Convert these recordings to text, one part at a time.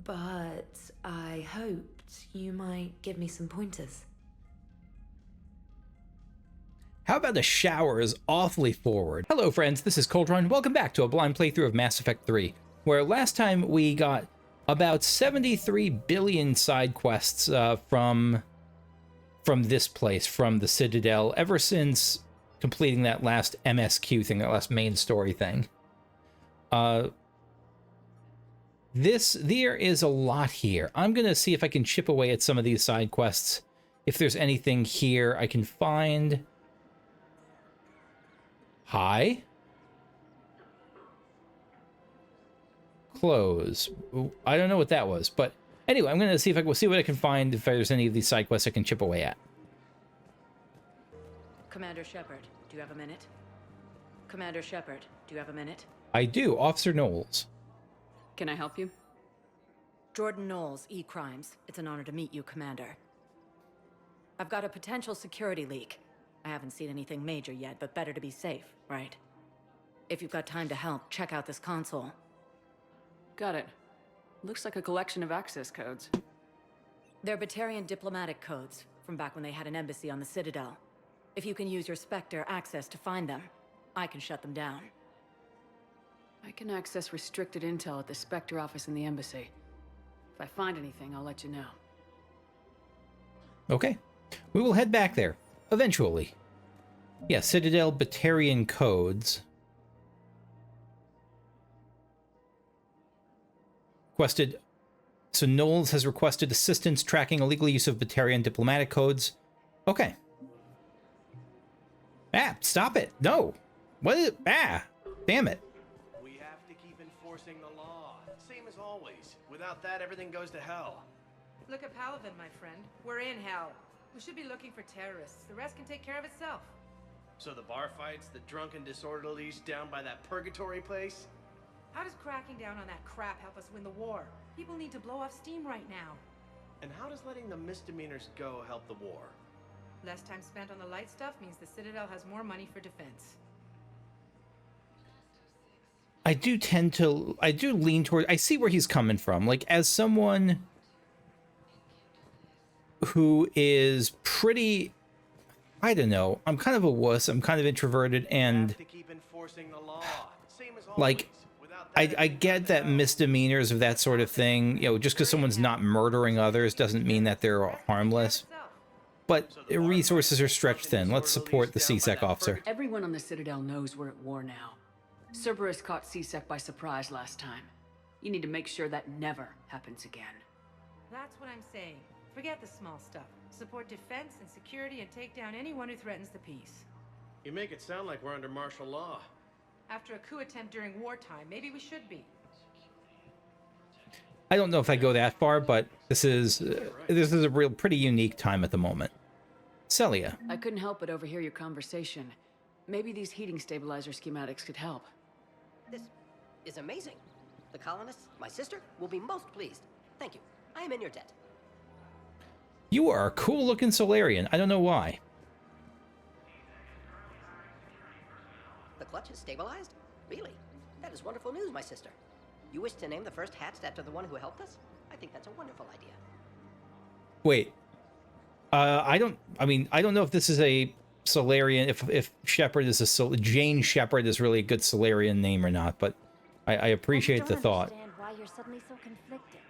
but I hoped you might give me some pointers. How about a shower is awfully forward? Hello friends, this is Coldrun. Welcome back to a blind playthrough of Mass Effect 3, where last time we got about 73 billion side quests from this place, from the Citadel, ever since completing that last MSQ thing, that last main story thing. There is a lot here. I'm gonna see if I can chip away at some of these side quests. If there's anything here I can find. Hi. Close. Ooh, I don't know what that was, but anyway, I'm gonna see if I can see what I can find, if there's any of these side quests I can chip away at. Commander Shepard, do you have a minute? Commander Shepard, do you have a minute? I do, Officer Knowles. Can I help you? Jordan Knowles, E-Crimes. It's an honor to meet you, Commander. I've got a potential security leak. I haven't seen anything major yet, but better to be safe, right? If you've got time to help, check out this console. Got it. Looks like a collection of access codes. They're Batarian diplomatic codes, from back when they had an embassy on the Citadel. If you can use your Spectre access to find them, I can shut them down. I can access restricted intel at the Spectre office in the embassy. If I find anything, I'll let you know. Okay. We will head back there. Eventually. Yeah, Citadel Batarian codes. Requested. So Knowles has requested assistance tracking illegal use of Batarian diplomatic codes. Okay. Ah, stop it. No. What is it? Ah, damn it. We have to keep enforcing the law. Same as always. Without that, everything goes to hell. Look at Paladin, my friend. We're in hell. We should be looking for terrorists. The rest can take care of itself. So the bar fights, the drunken disorderlies down by that purgatory place? How does cracking down on that crap help us win the war? People need to blow off steam right now. And how does letting the misdemeanors go help the war? Less time spent on the light stuff means the Citadel has more money for defense. I do lean toward, I see where he's coming from. Like, as someone who is pretty, I don't know, I'm kind of a wuss, I'm kind of introverted, and like, I get that misdemeanors of that sort of thing, you know, just because someone's not murdering others doesn't mean that they're harmless. But resources are stretched thin. Let's support the CSEC officer. Everyone on the Citadel knows we're at war now. Cerberus caught CSEC by surprise last time. You need to make sure that never happens again. That's what I'm saying. Forget the small stuff. Support defense and security and take down anyone who threatens the peace. You make it sound like we're under martial law. After a coup attempt during wartime, maybe we should be. I don't know if I go that far, but this is a real pretty unique time at the moment. Celia. I couldn't help but overhear your conversation. Maybe these heating stabilizer schematics could help. This is amazing. The colonists, my sister, will be most pleased. Thank you. I am in your debt. You are a cool-looking Solarian. I don't know why. The clutch is stabilized? Really? That is wonderful news, my sister. You wish to name the first hatched after the one who helped us? I think that's a wonderful idea. Wait. I don't know if this is a Solarian, if Shepard is Jane Shepard is really a good Solarian name or not, but I appreciate the thought. I don't understand why you're suddenly so conflicted.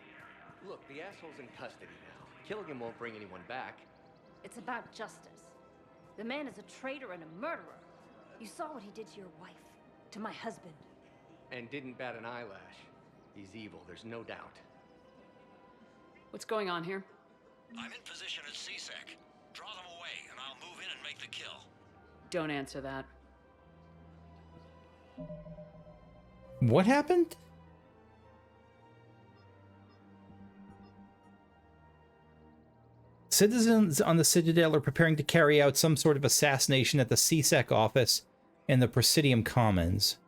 Look, the asshole's in custody now. Killing him won't bring anyone back. It's about justice. The man is a traitor and a murderer. You saw what he did to your wife, to my husband. And didn't bat an eyelash. He's evil, there's no doubt. What's going on here? I'm in position at CSEC. Draw them away, and I'll move in and make the kill. Don't answer that. What happened? Citizens on the Citadel are preparing to carry out some sort of assassination at the CSEC office in the Presidium Commons.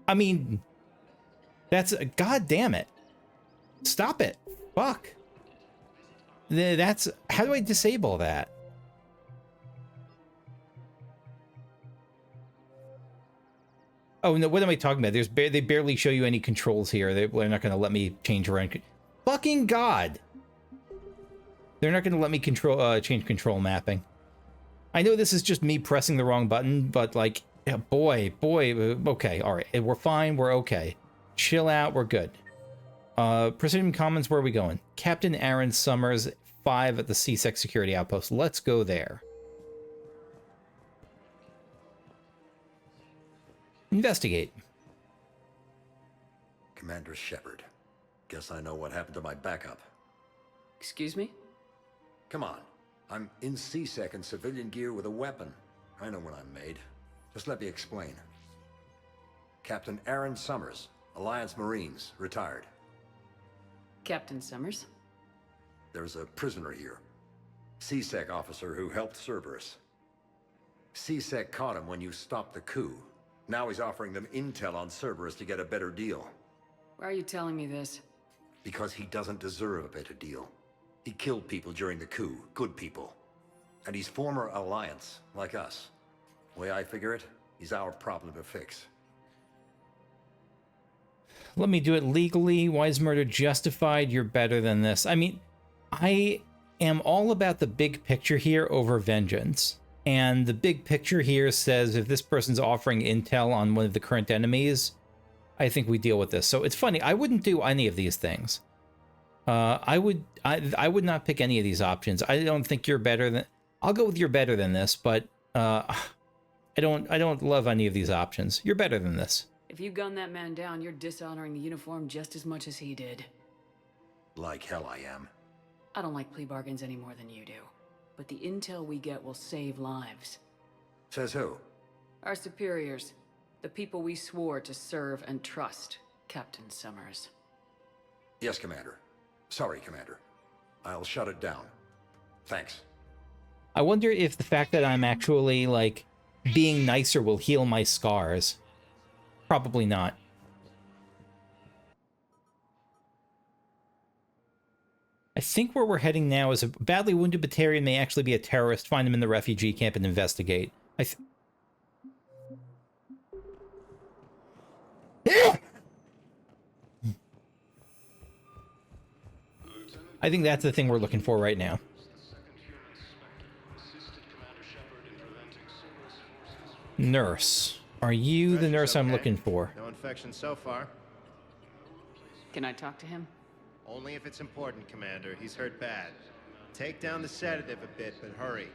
I mean, that's... God damn it. Stop it. Fuck. That's... How do I disable that? Oh, no, what am I talking about? They barely show you any controls here. They're not going to let me change around. Fucking God! They're not going to let me change control mapping. I know this is just me pressing the wrong button, but like, yeah, boy, okay, all right. We're fine, we're okay. Chill out, we're good. Precision Commons, where are we going? Captain Aaron Summers, 5 at the CSEC security outpost. Let's go there. Investigate. Commander Shepard. Guess I know what happened to my backup. Excuse me? Come on. I'm in CSEC in civilian gear with a weapon. I know when I'm made. Just let me explain. Captain Aaron Summers, Alliance Marines, retired. Captain Summers? There's a prisoner here. CSEC officer who helped Cerberus. CSEC caught him when you stopped the coup. Now he's offering them intel on Cerberus to get a better deal. Why are you telling me this? Because he doesn't deserve a better deal. He killed people during the coup, good people. And he's former Alliance, like us. The way I figure it, he's our problem to fix. Let me do it legally. Why is murder justified? You're better than this. I mean, I am all about the big picture here over vengeance. And the big picture here says if this person's offering intel on one of the current enemies, I think we deal with this. So it's funny, I wouldn't do any of these things. I would not pick any of these options. I don't think you're better than... I'll go with you're better than this, but I don't love any of these options. You're better than this. If you gun that man down, you're dishonoring the uniform just as much as he did. Like hell I am. I don't like plea bargains any more than you do. But the intel we get will save lives. Says who? Our superiors. The people we swore to serve and trust, Captain Summers. Yes, Commander. Sorry, Commander. I'll shut it down. Thanks. I wonder if the fact that I'm actually, like, being nicer will heal my scars. Probably not. I think where we're heading now is a badly wounded Batarian may actually be a terrorist. Find him in the refugee camp and investigate. I think that's the thing we're looking for right now. Nurse. Are you the nurse I'm looking for? No infection so far. Can I talk to him? Only if it's important, Commander. He's hurt bad. Take down the sedative a bit, but hurry.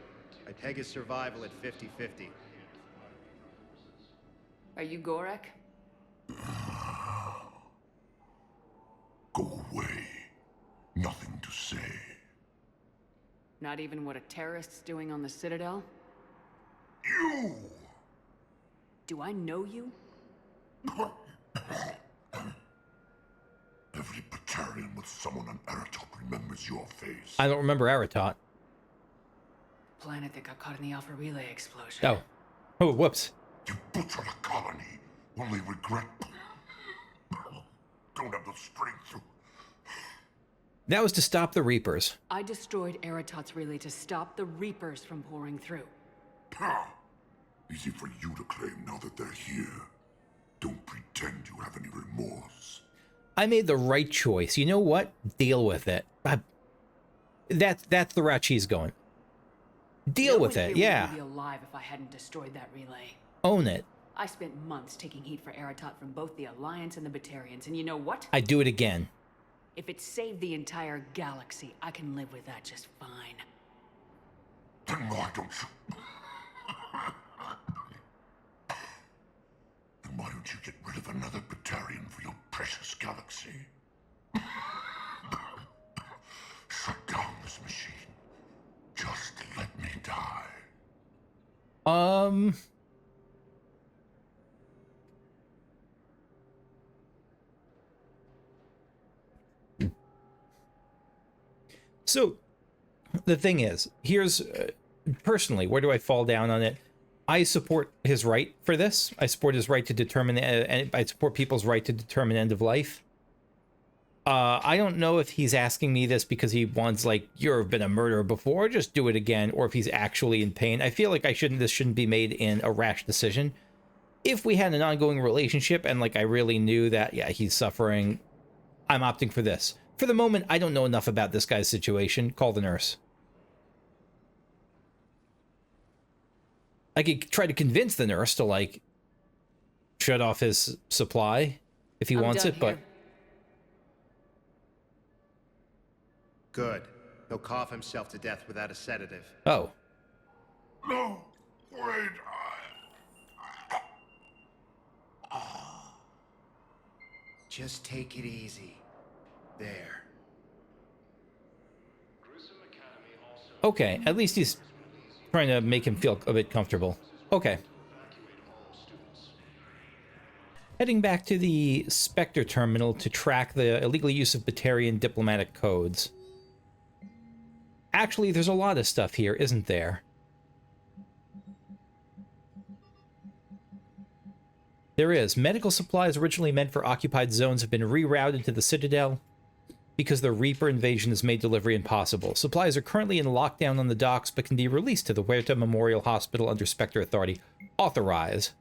I peg his survival at 50-50. Are you Gorek? Go away. Nothing to say. Not even what a terrorist's doing on the Citadel? You! Do I know you? Every Batarian with someone on Aratot remembers your face. I don't remember Aratot. Planet that got caught in the Alpha Relay explosion. Oh. Oh, whoops. You butchered a colony. Only regret... Don't have the strength to... That was to stop the Reapers. I destroyed Aratot's relay to stop the Reapers from pouring through. Easy for you to claim now that they're here. Don't pretend you have any remorse. I made the right choice. You know what? Deal with it. That's the route she's going. Deal with it, yeah. Wouldn't be alive if I hadn't destroyed that relay. Own it. I spent months taking heat for Aratot from both the Alliance and the Batarians, and you know what? I'd do it again. If it saved the entire galaxy, I can live with that just fine. Then why don't you... Then why don't you get rid of another Batarian for your precious galaxy? Shut down this machine. Just let me die. So, the thing is, here's, personally, where do I fall down on it? I support his right for this. I support his right to determine, I support people's right to determine end of life. I don't know if he's asking me this because he wants, like, you've been a murderer before, just do it again, or if he's actually in pain. I feel like this shouldn't be made in a rash decision. If we had an ongoing relationship and, like, I really knew that, yeah, he's suffering, I'm opting for this. For the moment, I don't know enough about this guy's situation. Call the nurse. I could try to convince the nurse to, like, shut off his supply if he wants it, but... Good. He'll cough himself to death without a sedative. Oh. No, wait, Just take it easy. There. Okay, at least he's trying to make him feel a bit comfortable. Okay. Heading back to the Spectre terminal to track the illegal use of Batarian diplomatic codes. Actually, there's a lot of stuff here, isn't there? There is. Medical supplies originally meant for occupied zones have been rerouted to the Citadel because the Reaper invasion has made delivery impossible. Supplies are currently in lockdown on the docks, but can be released to the Huerta Memorial Hospital under Spectre authority. Authorize.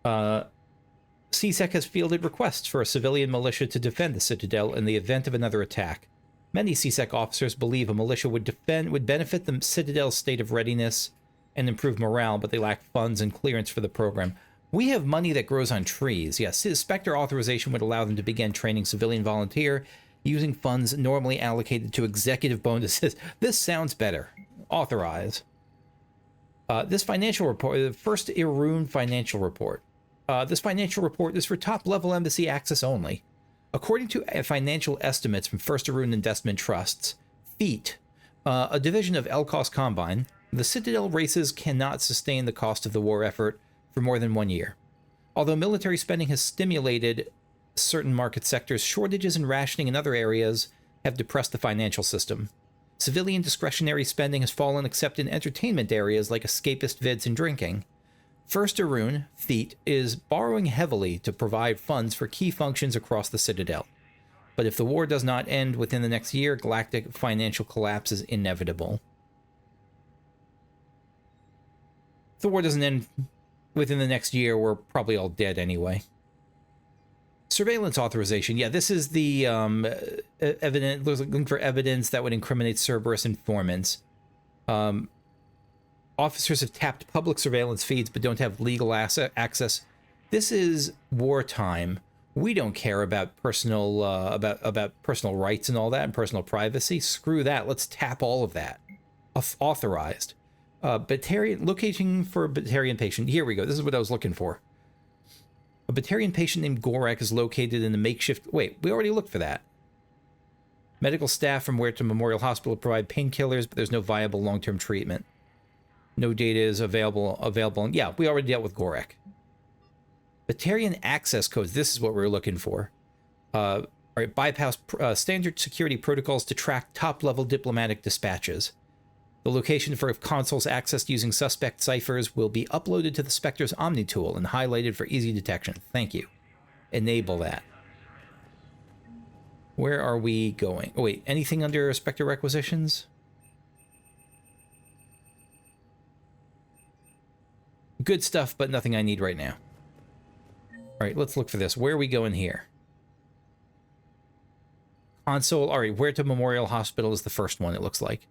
CSEC has fielded requests for a civilian militia to defend the Citadel in the event of another attack. Many CSEC officers believe a militia would benefit the Citadel's state of readiness and improve morale, but they lack funds and clearance for the program. We have money that grows on trees. Yes, Spectre authorization would allow them to begin training civilian volunteer using funds normally allocated to executive bonuses. This sounds better. Authorize. This financial report, the first Irun financial report. This financial report is for top-level embassy access only. According to financial estimates from First Irun Investment Trusts, FEET, a division of Elkos Combine, the Citadel races cannot sustain the cost of the war effort for more than 1 year. Although military spending has stimulated certain market sectors, shortages and rationing in other areas have depressed the financial system. Civilian discretionary spending has fallen except in entertainment areas like escapist vids and drinking. First Irun, FEET, is borrowing heavily to provide funds for key functions across the Citadel. But if the war does not end within the next year, galactic financial collapse is inevitable. If the war doesn't end within the next year, we're probably all dead anyway. Surveillance authorization. Yeah, this is the looking for evidence that would incriminate Cerberus informants. Officers have tapped public surveillance feeds but don't have legal access. This is wartime. We don't care about personal about personal rights and all that and personal privacy. Screw that. Let's tap all of that. Authorized. Batarian location for a Batarian patient. Here we go. This is what I was looking for. A Batarian patient named Gorek is located in the makeshift... Wait, we already looked for that. Medical staff from Huerta Memorial Hospital provide painkillers, but there's no viable long-term treatment. No data is available. Yeah, we already dealt with Gorek. Batarian access codes. This is what we're looking for. All right, bypass standard security protocols to track top-level diplomatic dispatches. The location for consoles accessed using suspect ciphers will be uploaded to the Spectre's Omni tool and highlighted for easy detection. Thank you. Enable that. Where are we going? Oh, wait, anything under Spectre requisitions? Good stuff, but nothing I need right now. All right, let's look for this. Where are we going here? Console. All right, Huerta Memorial Hospital is the first one, it looks like.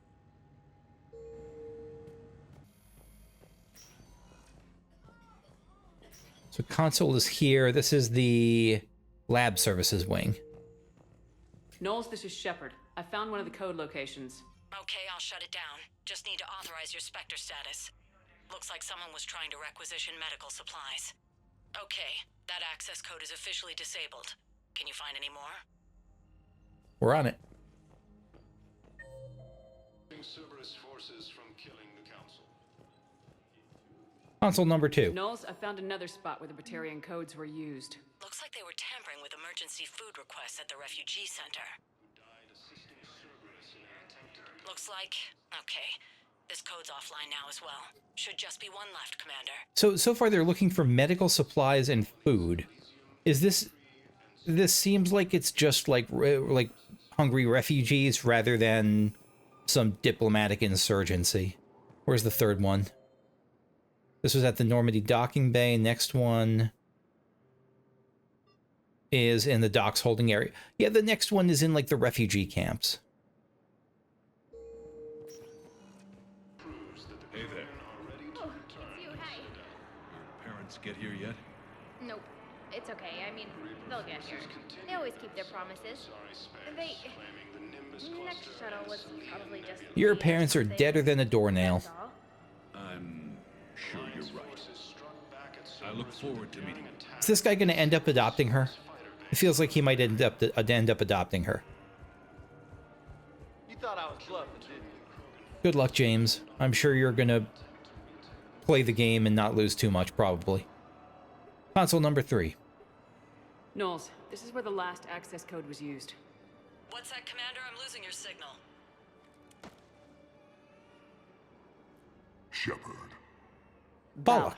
So console is here. This is the lab services wing. Knowles, this is Shepard. I found one of the code locations. Okay, I'll shut it down. Just need to authorize your Spectre status. Looks like someone was trying to requisition medical supplies. Okay, that access code is officially disabled. Can you find any more? We're on it. Cerberus forces from killing the council. Console number 2. Knowles, I found another spot where the Batarian codes were used. Looks like they were tampering with emergency food requests at the refugee center. Looks like... okay. This code's offline now as well. Should just be one left, Commander. So far they're looking for medical supplies and food. Is this... This seems like it's just like hungry refugees rather than some diplomatic insurgency. Where's the third one? This was at the Normandy docking bay. Next one is in the docks holding area. Yeah, the next one is in like the refugee camps. Hey there. Oh, it's you, hey. Your parents get here yet? Nope. It's okay. I mean, they'll get here. They always keep their promises. They... Next shuttle was probably just... Your parents are deader than a doornail. I'm sure you're right. I look forward to meeting you. Is this guy going to end up adopting her? It feels like he might end up adopting her. You thought I was bluffing, didn't you? Good luck, James. I'm sure you're going to play the game and not lose too much, probably. Console number 3. Knowles, this is where the last access code was used. What's that, Commander? I'm losing your signal. Shepard. Balak.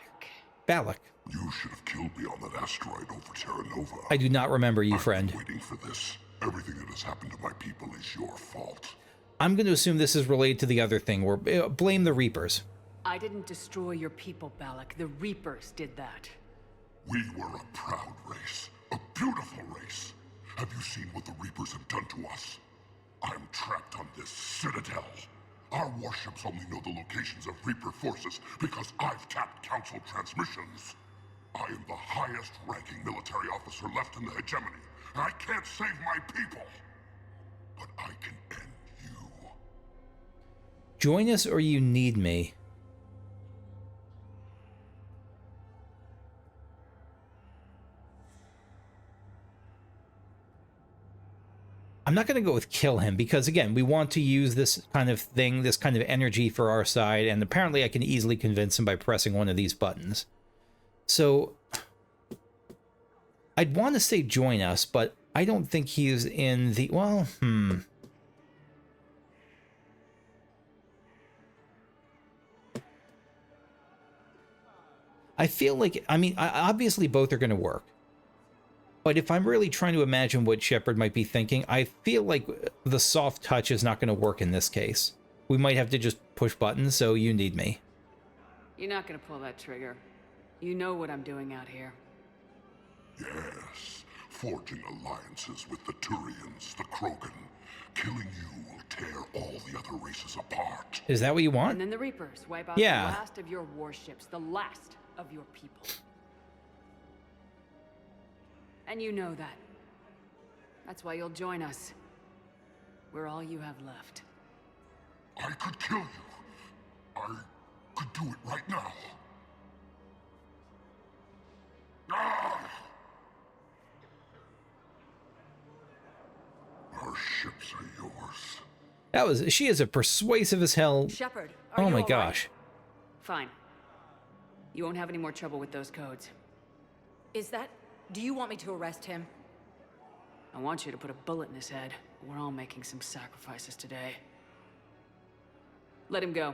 Balak. You should have killed me on that asteroid over Terra Nova. I do not remember you, friend. I've been waiting for this. Everything that has happened to my people is your fault. I'm going to assume this is related to the other thing, where blame the Reapers. I didn't destroy your people, Balak. The Reapers did that. We were a proud race. A beautiful race. Have you seen what the Reapers have done to us? I'm trapped on this Citadel. Our warships only know the locations of Reaper forces because I've tapped Council transmissions. I am the highest-ranking military officer left in the hegemony, and I can't save my people. But I can end you. Join us or you need me. I'm not going to go with kill him because, again, we want to use this kind of thing, this kind of energy for our side, and apparently I can easily convince him by pressing one of these buttons. So, I'd want to say join us, but I don't think he's in the... Well, I feel like... I mean, obviously both are going to work. But if I'm really trying to imagine what Shepard might be thinking, I feel like the soft touch is not going to work in this case. We might have to just push buttons, so you need me. You're not gonna pull that trigger. You know what I'm doing out here. Yes, forging alliances with the Turians, the Krogan. Killing you will tear all the other races apart. Is that what you want? And then the Reapers wipe out Yeah. the last of your warships, the last of your people. And you know that. That's why you'll join us. We're all you have left. I could kill you. I could do it right now. Ah! Our ships are yours. That was... She is a persuasive as hell... Shepard, oh you my all gosh. right? Fine. You won't have any more trouble with those codes. Is that... Do you want me to arrest him? I want you to put a bullet in his head. We're all making some sacrifices today. Let him go.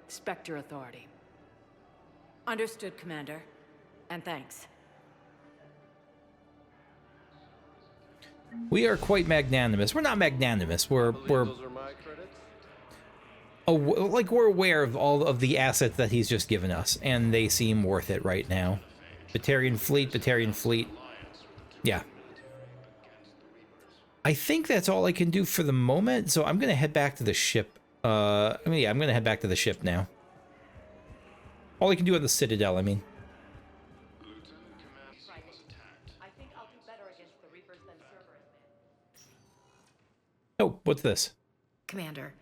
Respect your authority. Understood, Commander. And thanks. We are quite magnanimous. We're not magnanimous. We're Those are my credits. like we're aware of all of the assets that he's just given us, and they seem worth it right now. Batarian fleet. Yeah. I think that's all I can do for the moment, so I'm gonna head back to the ship. I'm gonna head back to the ship now. All I can do on the Citadel, I mean. I think I'll do better against the Reapers than Cerberus. Oh, what's this? Commander,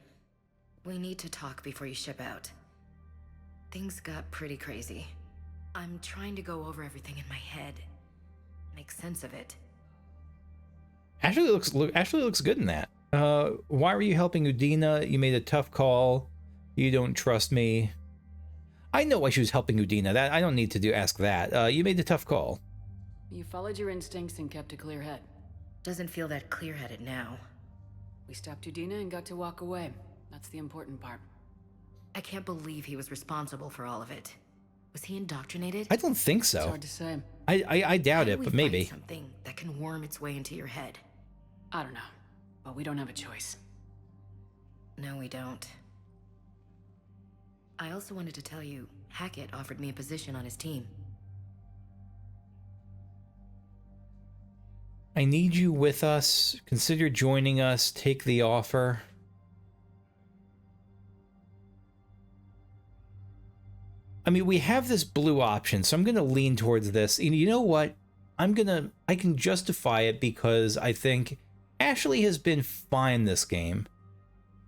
we need to talk before you ship out. Things got pretty crazy. I'm trying to go over everything in my head. Make sense of it. Ashley looks good in that. Why were you helping Udina? You made a tough call. You don't trust me. I know why she was helping Udina. That I don't need to ask that. You made a tough call. You followed your instincts and kept a clear head. Doesn't feel that clear-headed now. We stopped Udina and got to walk away. That's the important part. I can't believe he was responsible for all of it. Was he indoctrinated? I don't think so. It's hard to say. I doubt How it, do we but maybe. find something that can worm its way into your head. I don't know, but we don't have a choice. No, we don't. I also wanted to tell you, Hackett offered me a position on his team. I need you with us. Consider joining us. Take the offer. I mean, we have this blue option, so I'm going to lean towards this. And you know what? I can justify it because I think Ashley has been fine this game.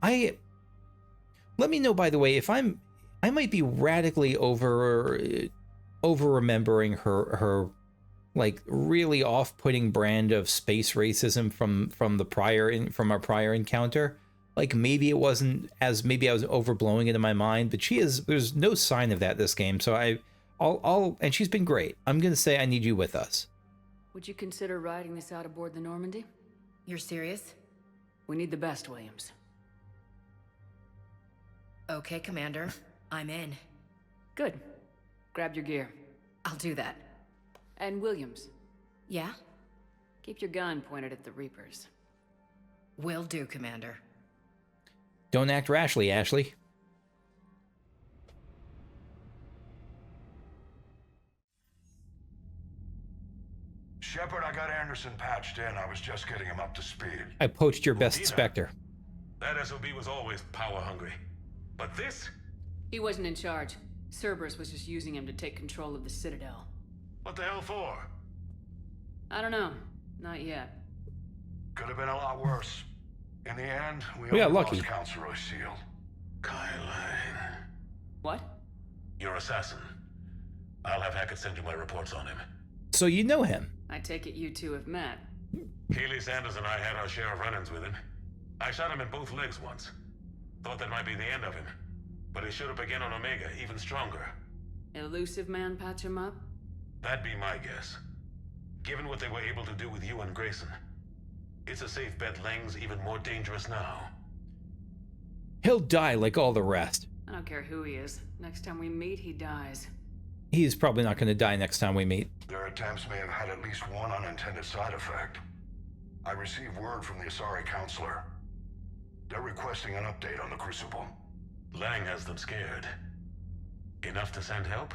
Let me know, by the way, if I might be radically over remembering her like really off-putting brand of space racism from our prior encounter. Like maybe it wasn't as, maybe I was overblowing it in my mind, but there's no sign of that this game. So and she's been great. I'm gonna say I need you with us. Would you consider riding this out aboard the Normandy? You're serious? We need the best, Williams. Okay, Commander. I'm in. Good. Grab your gear. I'll do that. And Williams. Yeah? Keep your gun pointed at the Reapers. Will do, Commander. Don't act rashly, Ashley. Shepard, I got Anderson patched in. I was just getting him up to speed. I poached your best Spectre. That SOB was always power hungry. But this? He wasn't in charge. Cerberus was just using him to take control of the Citadel. What the hell for? I don't know. Not yet. Could have been a lot worse. In the end, we got lucky. Lost Councilor Shield. Kylan. What? Your assassin. I'll have Hackett send you my reports on him. So you know him? I take it you two have met. Keely Sanders and I had our share of run-ins with him. I shot him in both legs once. Thought that might be the end of him. But he showed up again on Omega, even stronger. Elusive man patch him up? That'd be my guess. Given what they were able to do with you and Grayson. It's a safe bet Lang's even more dangerous now. He'll die like all the rest. I don't care who he is. Next time we meet, he dies. He's probably not going to die next time we meet. Their attempts may have had at least one unintended side effect. I received word from the Asari Councilor. They're requesting an update on the Crucible. Lang has them scared. Enough to send help?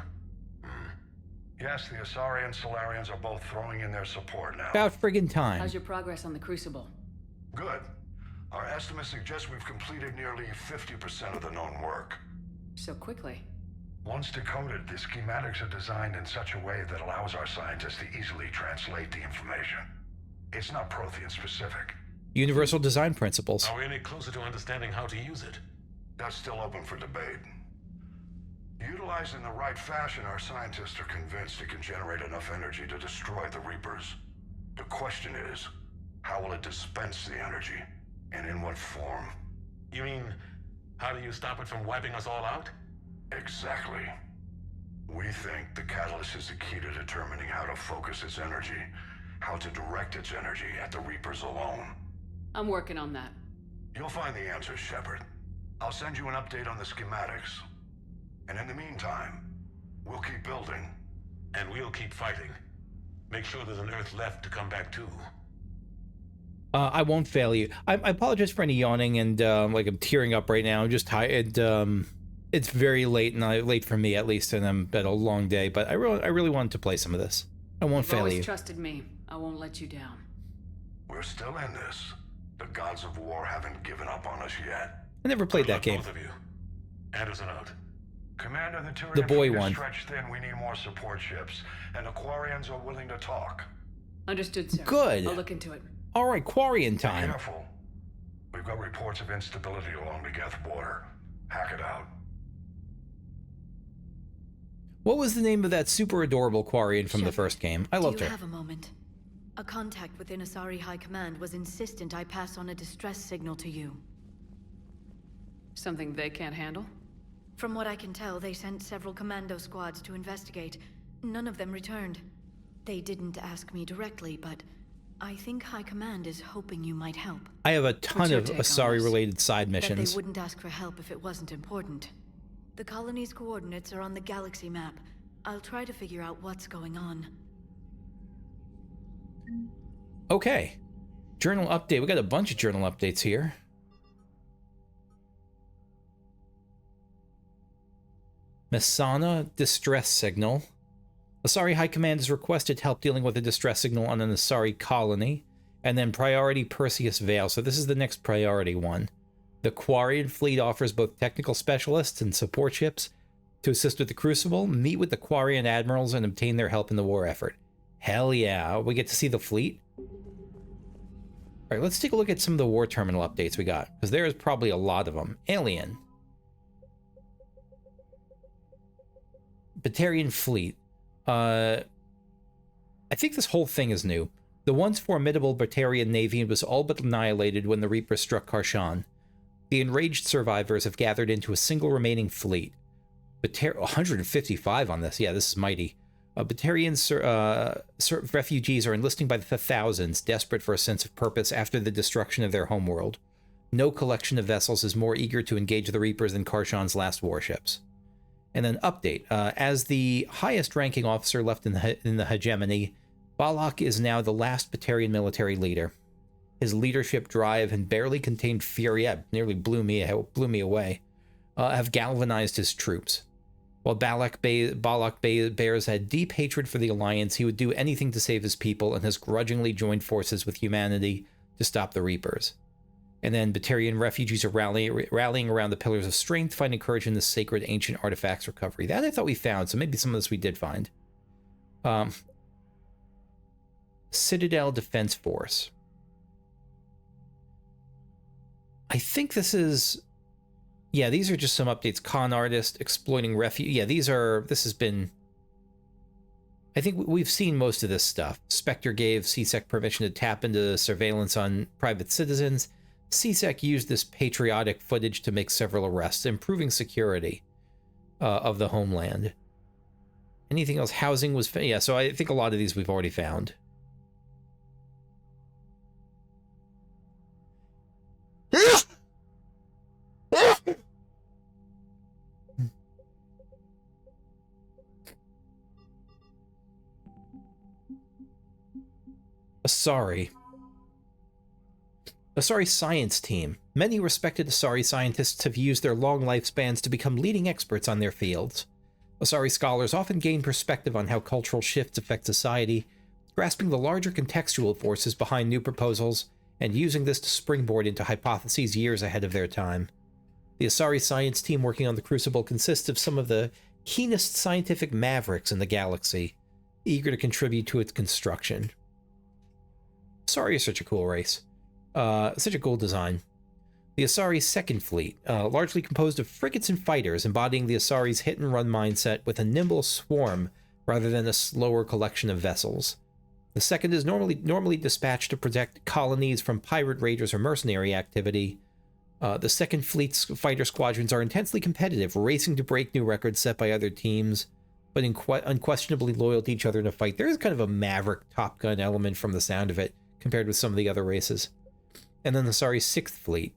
Yes, the Asari and Solarians are both throwing in their support now. About friggin' time. How's your progress on the Crucible? Good. Our estimates suggest we've completed nearly 50% of the known work. So quickly? Once decoded, the schematics are designed in such a way that allows our scientists to easily translate the information. It's not Prothean specific. Universal design principles. Are we any closer to understanding how to use it? That's still open for debate. Utilized in the right fashion, our scientists are convinced it can generate enough energy to destroy the Reapers. The question is, how will it dispense the energy? And in what form? You mean, how do you stop it from wiping us all out? Exactly. We think the catalyst is the key to determining how to focus its energy, how to direct its energy at the Reapers alone. I'm working on that. You'll find the answers, Shepard. I'll send you an update on the schematics. And in the meantime, we'll keep building. And we'll keep fighting. Make sure there's an Earth left to come back to. I won't fail you. I apologize for any yawning and like I'm tearing up right now. I'm just tired. It's very late, and late for me at least, and I'm at a long day. But I really wanted to play some of this. I won't fail you. You've always trusted me. I won't let you down. We're still in this. The gods of war haven't given up on us yet. I never played that game. Both of you. Anderson out. Commander, the Turian The boy fleet is one. stretched thin. We need more support ships, and the Quarians are willing to talk. Understood, sir. Good. I'll look into it. All right, Quarian Be time. careful. We've got reports of instability along the Geth border. Hack it out. What was the name of that super adorable Quarian from the first game? I loved Do you her. have a moment? A contact within Asari High Command was insistent I pass on a distress signal to you. Something they can't handle? From what I can tell, they sent several commando squads to investigate. None of them returned. They didn't ask me directly, but I think High Command is hoping you might help. I have a ton of Asari-related side That missions. they wouldn't ask for help if it wasn't important. The colony's coordinates are on the galaxy map. I'll try to figure out what's going on. Okay. Journal update. We got a bunch of journal updates here. Messana distress signal. Asari High Command has requested help dealing with a distress signal on an Asari colony. And then priority Perseus Vale. So this is the next priority one. The Quarian fleet offers both technical specialists and support ships to assist with the Crucible, meet with the Quarian admirals, and obtain their help in the war effort. Hell yeah. We get to see the fleet. All right, let's take a look at some of the war terminal updates we got, because there is probably a lot of them. Alien. Batarian fleet. I think this whole thing is new. The once formidable Batarian navy was all but annihilated when the Reapers struck Karshan. The enraged survivors have gathered into a single remaining fleet. 155 on this. Yeah, this is mighty. Batarian refugees are enlisting by the thousands, desperate for a sense of purpose after the destruction of their homeworld. No collection of vessels is more eager to engage the Reapers than Karshan's last warships. And then update. As the highest-ranking officer left in the hegemony, Balak is now the last Batarian military leader. His leadership drive and barely contained fury, nearly blew me away, have galvanized his troops. While Balak bears a deep hatred for the Alliance, he would do anything to save his people and has grudgingly joined forces with humanity to stop the Reapers. And then Batarian refugees are rallying around the Pillars of Strength, finding courage in the sacred ancient artifacts recovery. That I thought we found, so maybe some of this we did find. Citadel Defense Force. I think this is... Yeah, these are just some updates. Con artist, exploiting refuge. Yeah, this has been... I think we've seen most of this stuff. Spectre gave CSEC permission to tap into surveillance on private citizens. CSEC used this patriotic footage to make several arrests, improving security of the homeland. Anything else? Housing was... Yeah, so I think a lot of these we've already found. Asari science team. Many respected Asari scientists have used their long lifespans to become leading experts on their fields. Asari scholars often gain perspective on how cultural shifts affect society, grasping the larger contextual forces behind new proposals and using this to springboard into hypotheses years ahead of their time. The Asari science team working on the Crucible consists of some of the keenest scientific mavericks in the galaxy, eager to contribute to its construction. Asari is such a cool race. Such a cool design. The Asari's second fleet, largely composed of frigates and fighters, embodying the Asari's hit-and-run mindset with a nimble swarm rather than a slower collection of vessels. The second is normally dispatched to protect colonies from pirate raiders or mercenary activity. The second fleet's fighter squadrons are intensely competitive, racing to break new records set by other teams, but unquestionably loyal to each other in a fight. There is kind of a maverick Top Gun element from the sound of it, compared with some of the other races. And then the Asari's sixth fleet.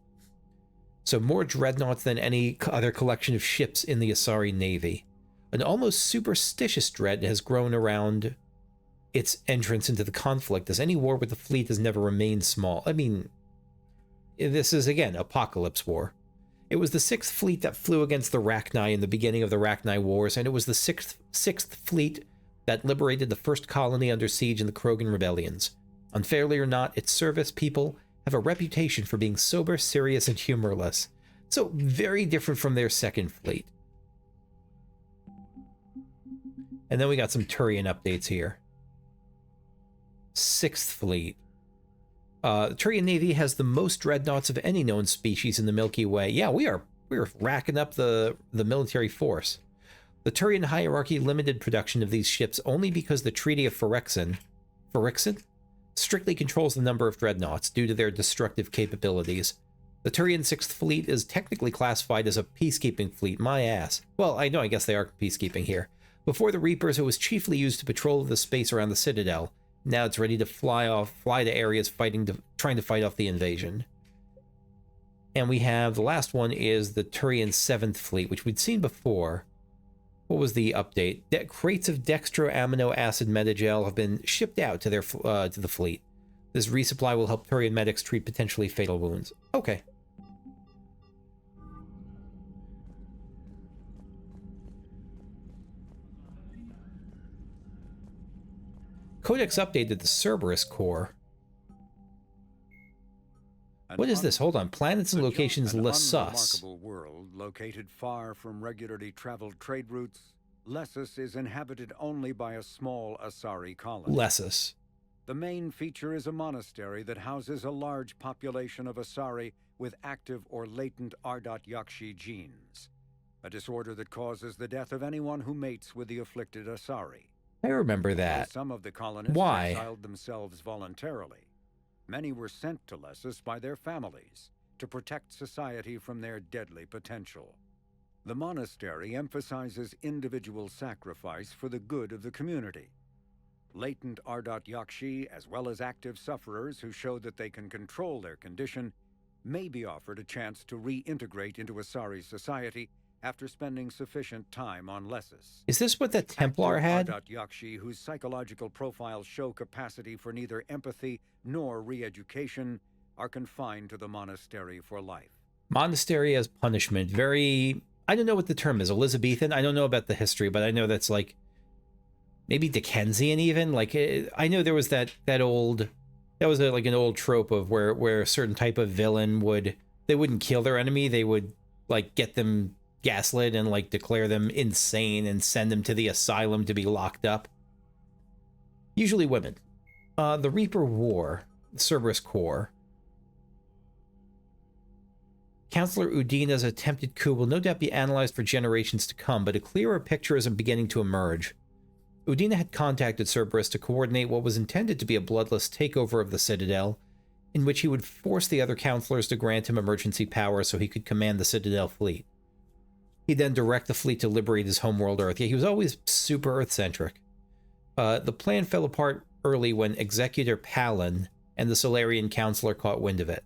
So more dreadnoughts than any other collection of ships in the Asari Navy. An almost superstitious dread has grown around its entrance into the conflict, as any war with the fleet has never remained small. I mean, this is, again, Apocalypse War. It was the Sixth Fleet that flew against the Rachni in the beginning of the Rachni Wars, and it was the Sixth Fleet that liberated the first colony under siege in the Krogan Rebellions. Unfairly or not, its service people have a reputation for being sober, serious, and humorless. So very different from their second fleet. And then we got some Turian updates here. Sixth Fleet. The Turian Navy has the most dreadnoughts of any known species in the Milky Way. Yeah, we are racking up the military force. The Turian hierarchy limited production of these ships only because the Treaty of Phyrexian strictly controls the number of dreadnoughts due to their destructive capabilities. The Turian Sixth Fleet is technically classified as a peacekeeping fleet. My ass. Well, I know, I guess they are peacekeeping here. Before the Reapers, it was chiefly used to patrol the space around the Citadel. Now it's ready to fly to areas trying to fight off the invasion. And we have, the last one is the Turian Seventh Fleet, which we'd seen before. What was the update? Crates of dextroamino acid metagel have been shipped out to the fleet. This resupply will help Turian medics treat potentially fatal wounds. Okay. Codex updated the Cerberus core. What is this? Hold on. Planets and locations less sus. Unremarkable world located far from regularly traveled trade routes, Lessus is inhabited only by a small Asari colony. Lessus. The main feature is a monastery that houses a large population of Asari with active or latent Ardot-Yakshi genes, a disorder that causes the death of anyone who mates with the afflicted Asari. I remember that. Some of the colonists Why? exiled themselves voluntarily. Many were sent to Lessus by their families to protect society from their deadly potential. The monastery emphasizes individual sacrifice for the good of the community. Latent Ardot-Yakshi, as well as active sufferers who show that they can control their condition, may be offered a chance to reintegrate into Asari society after spending sufficient time on Lessus. Is this what the Templar had? Ardot-Yakshi, whose psychological profiles show capacity for neither empathy nor re-education, are confined to the monastery for life. Monastery as punishment. Very... I don't know what the term is. Elizabethan? I don't know about the history, but I know that's like... maybe Dickensian even? Like, I know there was that old... that was like an old trope of where a certain type of villain would... they wouldn't kill their enemy. They would, like, get them gaslit and, like, declare them insane and send them to the asylum to be locked up. Usually women. The Reaper War. Cerberus Core. Councillor Udina's attempted coup will no doubt be analyzed for generations to come, but a clearer picture is beginning to emerge. Udina had contacted Cerberus to coordinate what was intended to be a bloodless takeover of the Citadel, in which he would force the other councillors to grant him emergency power so he could command the Citadel fleet. He'd then direct the fleet to liberate his homeworld Earth. Yeah, he was always super Earth-centric. The plan fell apart early when Executor Palin and the Solarian Councillor caught wind of it.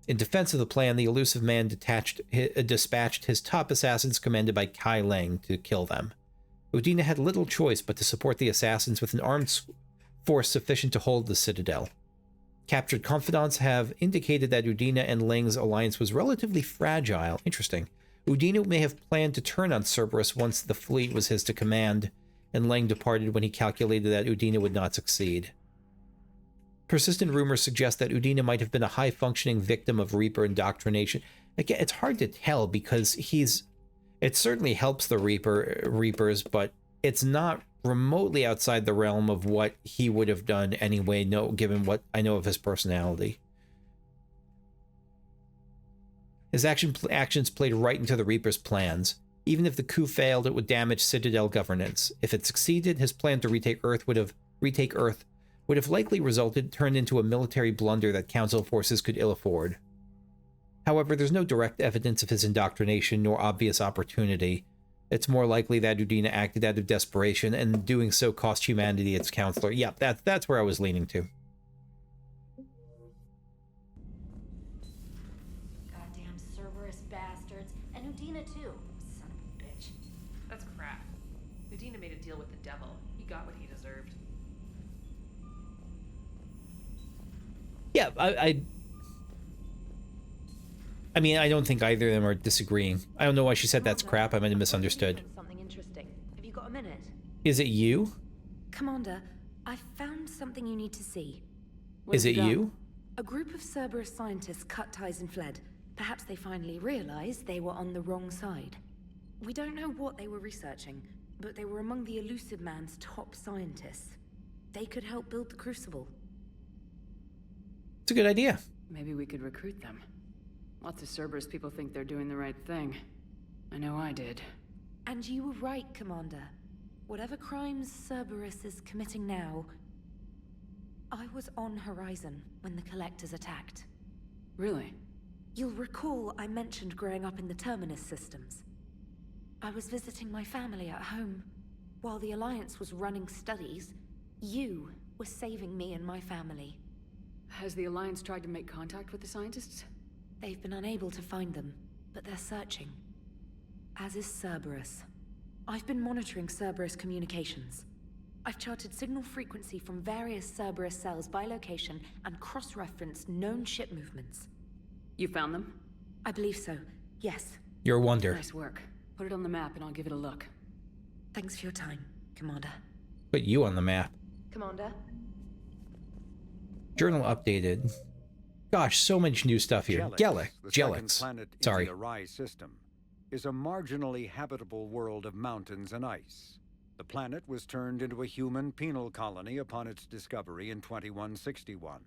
In defense of the plan, the elusive man dispatched his top assassins commanded by Kai Lang to kill them. Udina had little choice but to support the assassins with an armed force sufficient to hold the Citadel. Captured confidants have indicated that Udina and Lang's alliance was relatively fragile. Interesting. Udina may have planned to turn on Cerberus once the fleet was his to command, and Lang departed when he calculated that Udina would not succeed. Persistent rumors suggest that Udina might have been a high-functioning victim of Reaper indoctrination. Again, it's hard to tell because it certainly helps the Reapers, but it's not remotely outside the realm of what he would have done anyway, given what I know of his personality. His actions played right into the Reaper's plans. Even if the coup failed, it would damage Citadel governance. If it succeeded, his plan to retake Earth would have likely turned into a military blunder that Council forces could ill afford. However, there's no direct evidence of his indoctrination nor obvious opportunity. It's more likely that Udina acted out of desperation, and doing so cost humanity its counselor. Yep, that's where I was leaning to. Goddamn Cerberus bastards. And Udina too. Son of a bitch. That's crap. Udina made a deal with the devil. He got what he deserved. Yeah, I mean, I don't think either of them are disagreeing. I don't know why she said that's crap. I might have misunderstood. Something interesting. Have you got a minute? Is it you? Commander, I found something you need to see. Is it you? A group of Cerberus scientists cut ties and fled. Perhaps they finally realized they were on the wrong side. We don't know what they were researching, but they were among the Elusive Man's top scientists. They could help build the Crucible. It's a good idea. Maybe we could recruit them. Lots of Cerberus people think they're doing the right thing. I know I did. And you were right, Commander. Whatever crimes Cerberus is committing now, I was on Horizon when the Collectors attacked. Really? You'll recall I mentioned growing up in the Terminus systems. I was visiting my family at home. While the Alliance was running studies, you were saving me and my family. Has the Alliance tried to make contact with the scientists? They've been unable to find them, but they're searching. As is Cerberus. I've been monitoring Cerberus communications. I've charted signal frequency from various Cerberus cells by location and cross-referenced known ship movements. You found them? I believe so, yes. You're a wonder. Nice work. Put it on the map and I'll give it a look. Thanks for your time, Commander. Put you on the map. Commander? Journal updated. Gosh, so much new stuff here. Jelix, planet Sorry. in the Arise system, is a marginally habitable world of mountains and ice. The planet was turned into a human penal colony upon its discovery in 2161.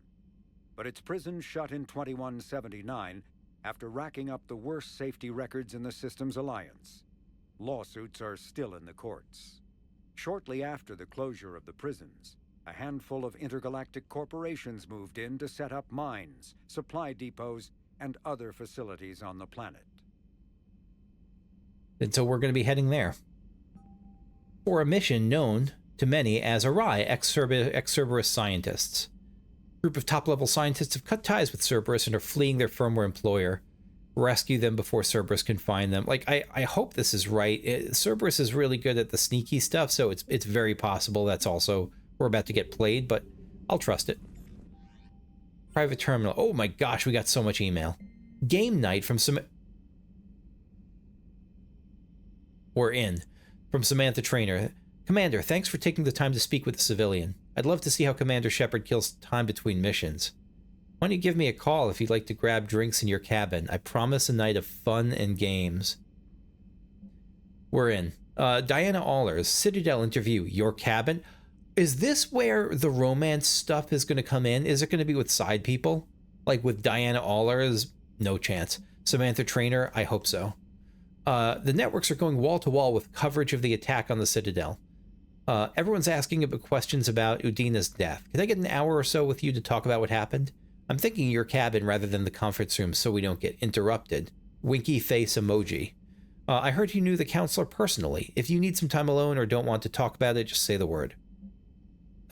But its prison shut in 2179 after racking up the worst safety records in the system's alliance. Lawsuits are still in the courts. Shortly after the closure of the prisons, a handful of intergalactic corporations moved in to set up mines, supply depots, and other facilities on the planet. And so we're going to be heading there for a mission known to many as Arai, ex-Cerberus scientists. A group of top-level scientists have cut ties with Cerberus and are fleeing their firmware employer. Rescue them before Cerberus can find them. Like, I hope this is right. Cerberus is really good at the sneaky stuff, so it's very possible that's also we're about to get played, but I'll trust it. Private terminal. Oh my gosh, we got so much email. Game night from from Samantha Traynor. Commander, thanks for taking the time to speak with the civilian. I'd love to see how Commander Shepard kills time between missions. Why don't you give me a call if you'd like to grab drinks in your cabin? I promise a night of fun and games. We're in. Diana Allers, Citadel interview, your cabin. Is this where the romance stuff is going to come in? Is it going to be with side people? Like with Diana Allers? No chance. Samantha Traynor? I hope so. The networks are going wall to wall with coverage of the attack on the Citadel. Everyone's asking about questions about Udina's death. Can I get an hour or so with you to talk about what happened? I'm thinking your cabin rather than the conference room so we don't get interrupted. Winky face emoji. I heard you knew the counselor personally. If you need some time alone or don't want to talk about it, just say the word.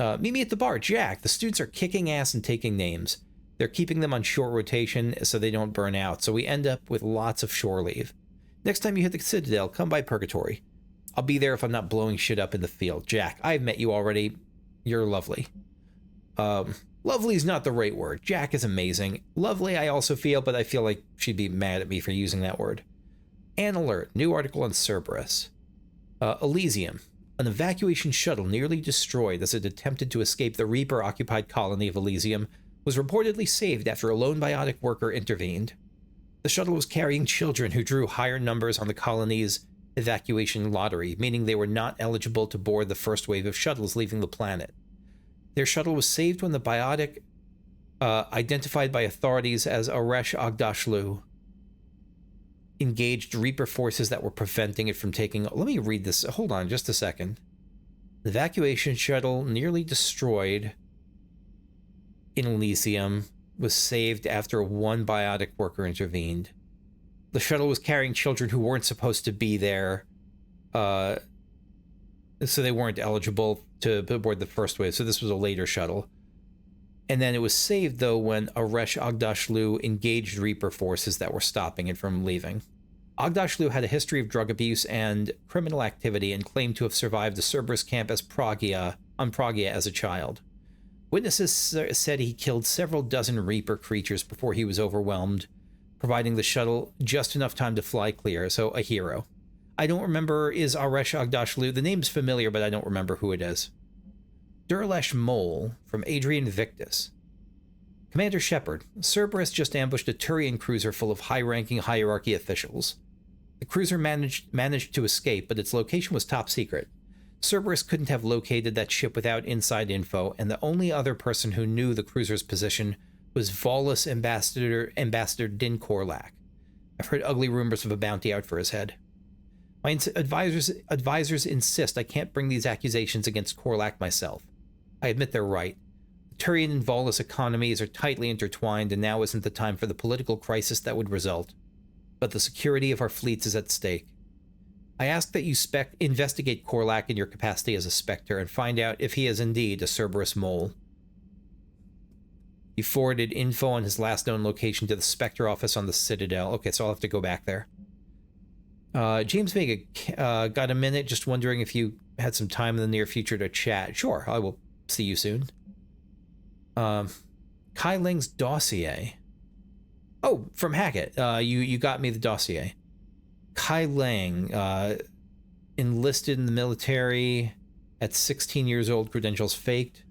Meet me at the bar, Jack. The students are kicking ass and taking names. They're keeping them on short rotation so they don't burn out, so we end up with lots of shore leave. Next time you hit the Citadel, come by Purgatory. I'll be there if I'm not blowing shit up in the field. Jack, I've met you already. You're lovely. Lovely is not the right word. Jack is amazing. Lovely I also feel, but I feel like she'd be mad at me for using that word. An alert. New article on Cerberus. Elysium. An evacuation shuttle nearly destroyed as it attempted to escape the Reaper-occupied colony of Elysium was reportedly saved after a lone biotic worker intervened. The shuttle was carrying children who drew higher numbers on the colony's evacuation lottery, meaning they were not eligible to board the first wave of shuttles leaving the planet. Their shuttle was saved when the biotic, identified by authorities as Aresh Agdashlu, engaged Reaper forces that were preventing it from taking... Let me read this. Hold on just a second. The evacuation shuttle nearly destroyed in Elysium was saved after one biotic worker intervened. The shuttle was carrying children who weren't supposed to be there, so they weren't eligible to board the first wave, so this was a later shuttle. And then it was saved, though, when Aresh Agdashlu engaged Reaper forces that were stopping it from leaving. Agdashlu had a history of drug abuse and criminal activity and claimed to have survived the Cerberus camp on Pragia as a child. Witnesses said he killed several dozen Reaper creatures before he was overwhelmed, providing the shuttle just enough time to fly clear, so a hero. I don't remember, is Aresh Agdashlu, the name's familiar, but I don't remember who it is. Durlesh Mole, from Adrian Victus. Commander Shepard, Cerberus just ambushed a Turian cruiser full of high-ranking hierarchy officials. The cruiser managed to escape, but its location was top secret. Cerberus couldn't have located that ship without inside info, and the only other person who knew the cruiser's position was Volus Ambassador Din Korlak. I've heard ugly rumors of a bounty out for his head. My advisors insist I can't bring these accusations against Korlak myself. I admit they're right. The Turian and Volus economies are tightly intertwined, and now isn't the time for the political crisis that would result. But the security of our fleets is at stake. I ask that you investigate Korlak in your capacity as a Spectre and find out if he is indeed a Cerberus mole. He forwarded info on his last known location to the Spectre office on the Citadel. Okay, so I'll have to go back there. James Vega, got a minute? Just wondering if you had some time in the near future to chat. Sure, I will see you soon. Kai Ling's dossier. Oh, from Hackett. You got me the dossier. Kai Lang, enlisted in the military, At 16 years old, credentials faked.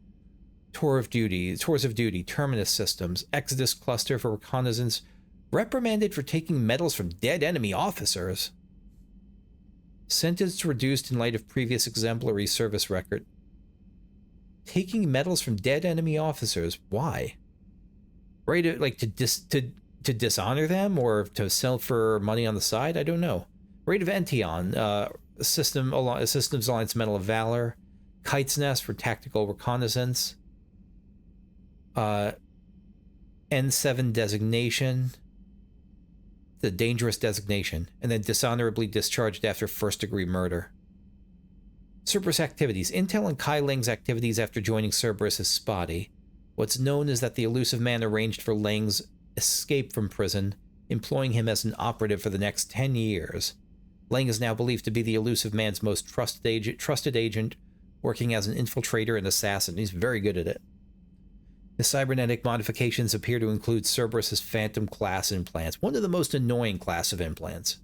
Tours of Duty, Terminus Systems, Exodus Cluster for reconnaissance, reprimanded for taking medals from dead enemy officers. Sentence reduced in light of previous exemplary service record. Taking medals from dead enemy officers, why? Right, to dishonor them or to sell for money on the side? I don't know. Rate of Ention, Systems Alliance Medal of Valor, Kite's Nest for tactical reconnaissance, N7 designation, the dangerous designation, and then dishonorably discharged after first-degree murder. Cerberus activities. Intel and Kai Ling's activities after joining Cerberus is spotty. What's known is that the elusive man arranged for Lang's escape from prison, employing him as an operative for the next 10 years. Lang is now believed to be the elusive man's most trusted agent, working as an infiltrator and assassin. He's very good at it. The cybernetic modifications appear to include Cerberus's Phantom class implants, one of the most annoying class of implants.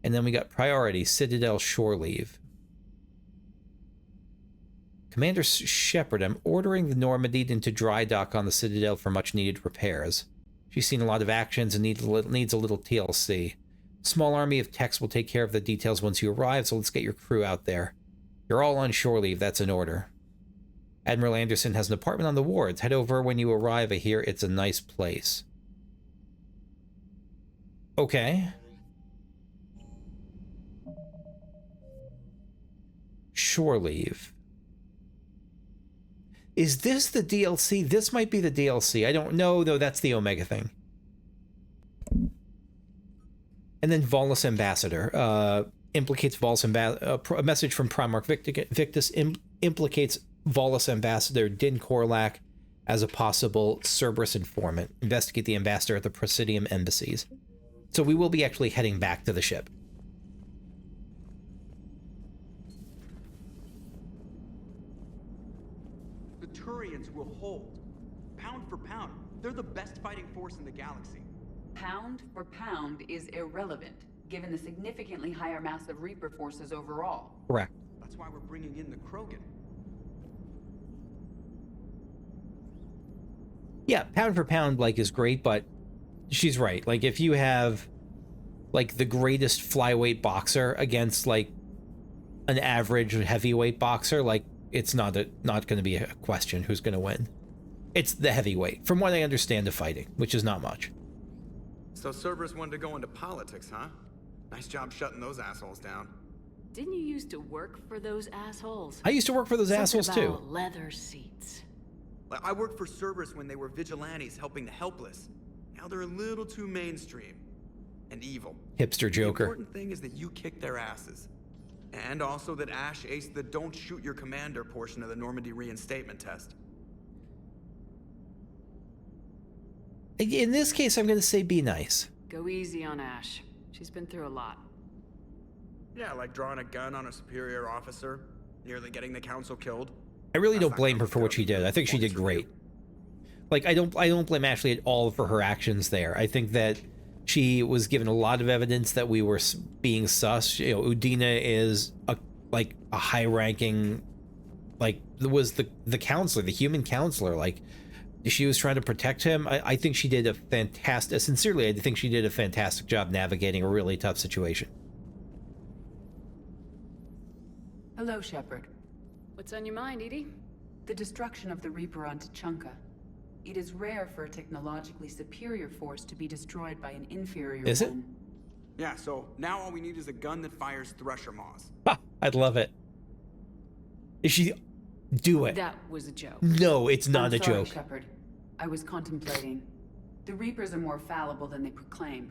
And then we got priority, Citadel shore leave. Commander Shepard, I'm ordering the Normandy into dry dock on the Citadel for much needed repairs. She's seen a lot of actions and needs a little TLC. Small army of techs will take care of the details once you arrive, so let's get your crew out there. You're all on shore leave, that's an order. Admiral Anderson has an apartment on the wards. Head over when you arrive. I hear it's a nice place. Okay. Shore leave. Is this the DLC? This might be the DLC. I don't know, though. That's the Omega thing. And then Volus Ambassador. Implicates Volus Ambassador. A message from Primarch Victus implicates Volus Ambassador Din Korlak as a possible Cerberus informant. Investigate the ambassador at the Presidium embassies. So we will be actually heading back to the ship. The Turians will hold. Pound for pound, they're the best fighting force in the galaxy. Pound for pound is irrelevant, given the significantly higher mass of Reaper forces overall. Correct. That's why we're bringing in the Krogan. Yeah, pound for pound, like, is great, but she's right. Like, if you have, like, the greatest flyweight boxer against, like, an average heavyweight boxer, like, it's not going to be a question who's going to win. It's the heavyweight, from what I understand of fighting, which is not much. So Cerberus wanted to go into politics, huh? Nice job shutting those assholes down. Didn't you used to work for those assholes? I used to work for those assholes, too. Leather seats. I worked for Cerberus when they were vigilantes helping the helpless. Now they're a little too mainstream. And evil. Hipster Joker. The important thing is that you kick their asses. And also that Ash aced the don't shoot your commander portion of the Normandy reinstatement test. In this case, I'm going to say be nice. Go easy on Ash. She's been through a lot. Yeah, like drawing a gun on a superior officer, nearly getting the council killed. I really don't blame her for what she did. I think she did great. Like, I don't blame Ashley at all for her actions there. I think that she was given a lot of evidence that we were being sus. You know, Udina is a high-ranking, like, was the counselor, the human counselor. Like, she was trying to protect him. I think she did a fantastic, sincerely, I think she did a fantastic job navigating a really tough situation. Hello, Shepard. What's on your mind, Edie? The destruction of the Reaper on Tuchanka. It is rare for a technologically superior force to be destroyed by an inferior one. Is it? Yeah, so now all we need is a gun that fires Thresher Maws. Ha! I'd love it. Is she... Do it. That was a joke. No, it's not a sorry, joke. Shepard. I was contemplating. The Reapers are more fallible than they proclaim.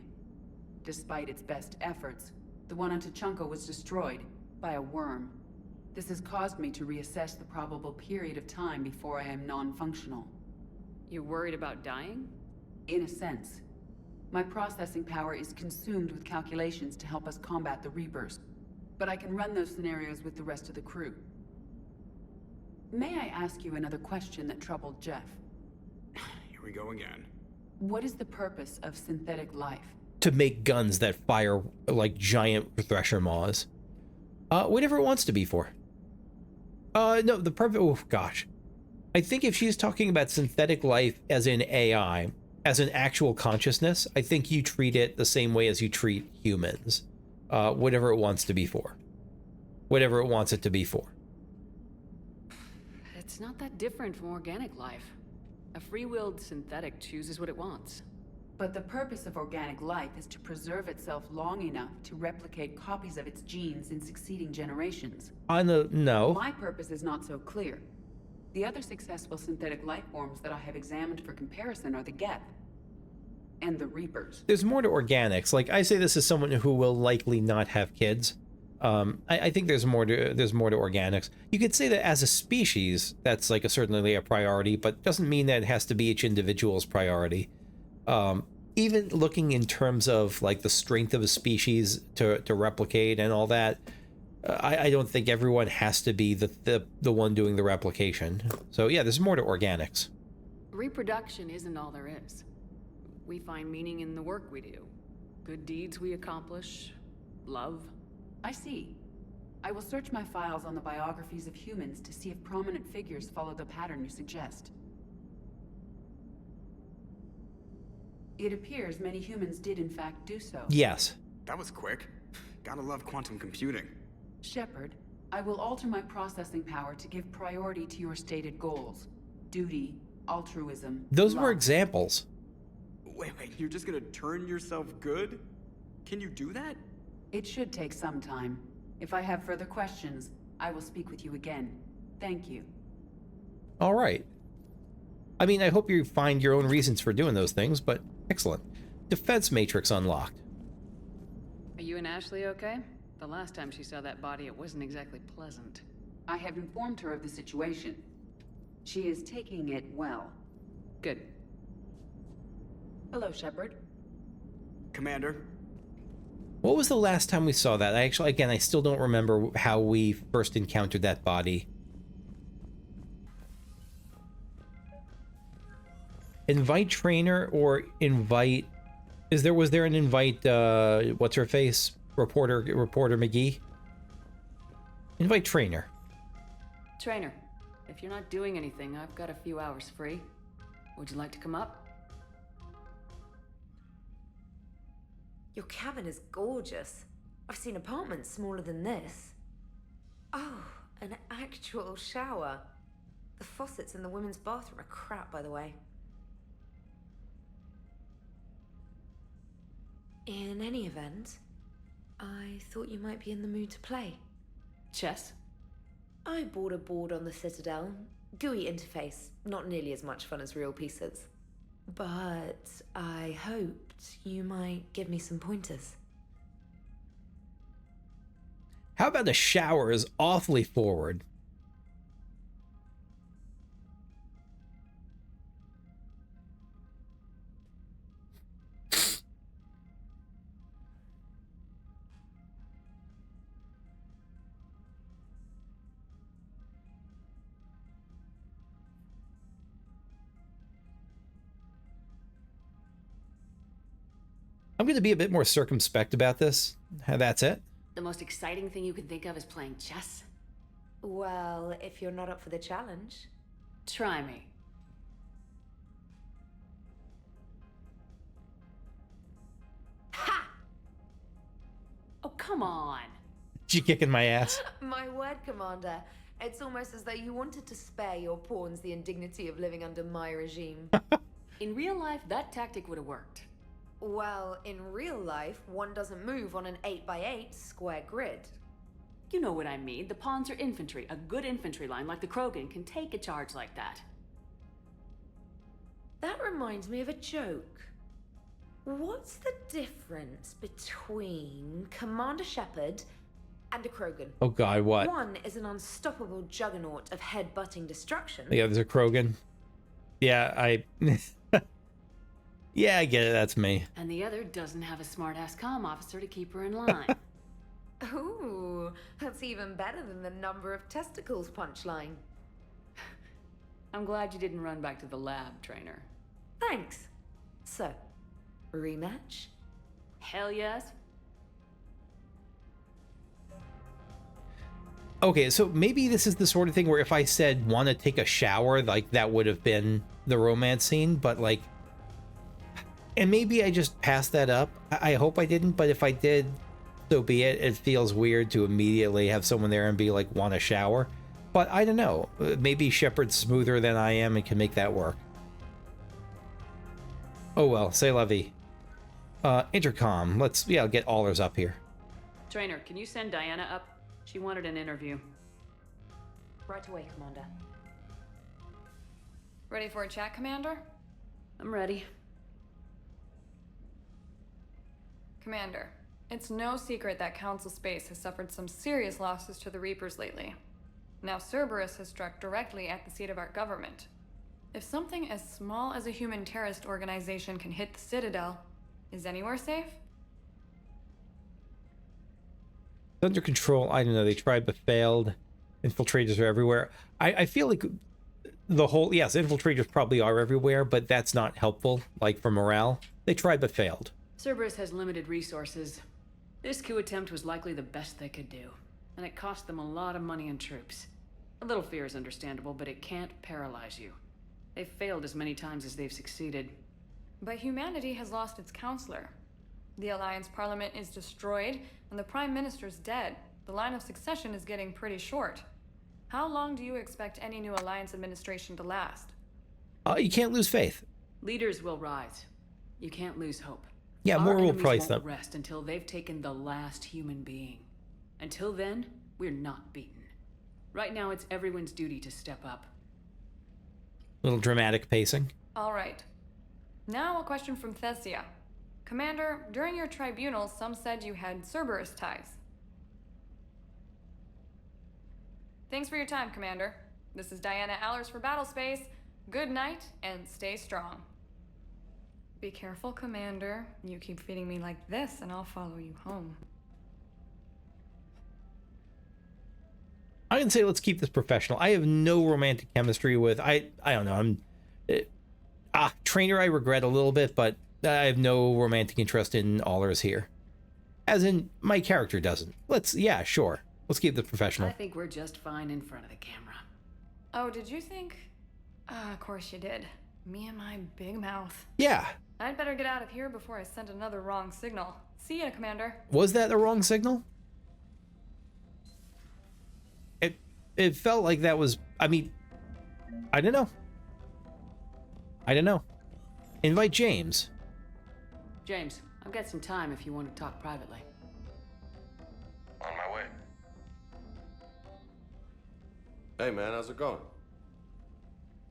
Despite its best efforts, the one on Tuchanka was destroyed by a worm. This has caused me to reassess the probable period of time before I am non-functional. You're worried about dying? In a sense. My processing power is consumed with calculations to help us combat the Reapers. But I can run those scenarios with the rest of the crew. May I ask you another question that troubled Jeff? Here we go again. What is the purpose of synthetic life? To make guns that fire like giant Thresher Maws. Whatever it wants to be for. No, the perfect. Oh gosh, I think if she's talking about synthetic life as in AI, as an actual consciousness, I think you treat it the same way as you treat humans, whatever it wants to be for, whatever it wants it to be for. It's not that different from organic life. A free-willed synthetic chooses what it wants. But the purpose of organic life is to preserve itself long enough to replicate copies of its genes in succeeding generations. No. My purpose is not so clear. The other successful synthetic life forms that I have examined for comparison are the Geth and the Reapers. There's more to organics. Like, I say this as someone who will likely not have kids. I think there's more to organics. You could say that as a species, that's like certainly a priority, but doesn't mean that it has to be each individual's priority. Even looking in terms of like the strength of a species to replicate and all that, I don't think everyone has to be the one doing the replication. So yeah, there's more to organics. Reproduction isn't all there is. We find meaning in the work we do. Good deeds we accomplish. Love. I see. I will search my files on the biographies of humans to see if prominent figures follow the pattern you suggest. It appears many humans did in fact do so. Yes. That was quick. Gotta love quantum computing. Shepard, I will alter my processing power to give priority to your stated goals. Duty, altruism. Those love. were examples. Wait, you're just gonna turn yourself good? Can you do that? It should take some time. If I have further questions, I will speak with you again. Thank you. All right. I mean, I hope you find your own reasons for doing those things, but excellent. Defense matrix unlocked. Are you and Ashley okay? The last time she saw that body, it wasn't exactly pleasant. I have informed her of the situation. She is taking it well. Good. Hello, Shepard. Commander. What was the last time we saw that? I still don't remember how we first encountered that body. Invite Traynor or invite... Was there an invite, what's her face? Reporter McGee? Invite Traynor. Traynor, if you're not doing anything, I've got a few hours free. Would you like to come up? Your cabin is gorgeous. I've seen apartments smaller than this. Oh, an actual shower. The faucets in the women's bathroom are crap, by the way. In any event, I thought you might be in the mood to play. Chess? I bought a board on the Citadel. GUI interface, not nearly as much fun as real pieces. But I hoped you might give me some pointers. How about the shower is awfully forward? I'm going to be a bit more circumspect about this. That's it. The most exciting thing you can think of is playing chess? Well, if you're not up for the challenge. Try me. Ha! Oh, come on. She kicking my ass. My word, Commander. It's almost as though you wanted to spare your pawns the indignity of living under my regime. In real life, that tactic would have worked. Well, in real life, one doesn't move on an 8x8 square grid. You know what I mean. The pawns are infantry. A good infantry line like the Krogan can take a charge like that. That reminds me of a joke. What's the difference between Commander Shepard and a Krogan? Oh god, what? One is an unstoppable juggernaut of head-butting destruction. The other's a Krogan. Yeah, yeah, I get it. That's me. And the other doesn't have a smart-ass comm officer to keep her in line. Ooh, that's even better than the number of testicles punchline. I'm glad you didn't run back to the lab, Traynor. Thanks. So, rematch? Hell yes. Okay, so maybe this is the sort of thing where if I said want to take a shower, like that would have been the romance scene, but like, and maybe I just passed that up. I hope I didn't, but if I did, so be it. It feels weird to immediately have someone there and be like, want a shower, but I don't know. Maybe Shepard's smoother than I am and can make that work. Oh well, c'est la vie. Intercom, let's, yeah, get Allers up here. Traynor, can you send Diana up? She wanted an interview. Right away, Commander. Ready for a chat, Commander? I'm ready. Commander, it's no secret that Council Space has suffered some serious losses to the Reapers lately. Now Cerberus has struck directly at the seat of our government. If something as small as a human terrorist organization can hit the Citadel, is anywhere safe? Under control. I don't know. They tried but failed. Infiltrators are everywhere. I feel like the whole, yes, infiltrators probably are everywhere, but that's not helpful, like for morale. They tried but failed. Cerberus has limited resources. This coup attempt was likely the best they could do, and it cost them a lot of money and troops. A little fear is understandable, but it can't paralyze you. They've failed as many times as they've succeeded. But humanity has lost its counselor. The Alliance Parliament is destroyed, and the Prime Minister's dead. The line of succession is getting pretty short. How long do you expect any new Alliance administration to last? You can't lose faith. Leaders will rise. You can't lose hope. Yeah, Our more will enemies probably won't rest until they've taken the last human being. Until then, we're not beaten. Right now, it's everyone's duty to step up. Little dramatic pacing. All right. Now a question from Thessia. Commander, during your tribunal, some said you had Cerberus ties. Thanks for your time, Commander. This is Diana Allers for Battlespace. Good night, and stay strong. Be careful, Commander. You keep feeding me like this, and I'll follow you home. I can say let's keep this professional. I have no romantic chemistry with, I don't know, Traynor I regret a little bit, but I have no romantic interest in Allers here. As in, my character doesn't. Yeah, sure. Let's keep this professional. I think we're just fine in front of the camera. Oh, did you think? Of course you did. Me and my big mouth. Yeah. I'd better get out of here before I send another wrong signal. See ya, Commander. Was that the wrong signal? It felt like that was, I mean, I don't know. Invite James. James, I've got some time if you want to talk privately. On my way. Hey man, how's it going?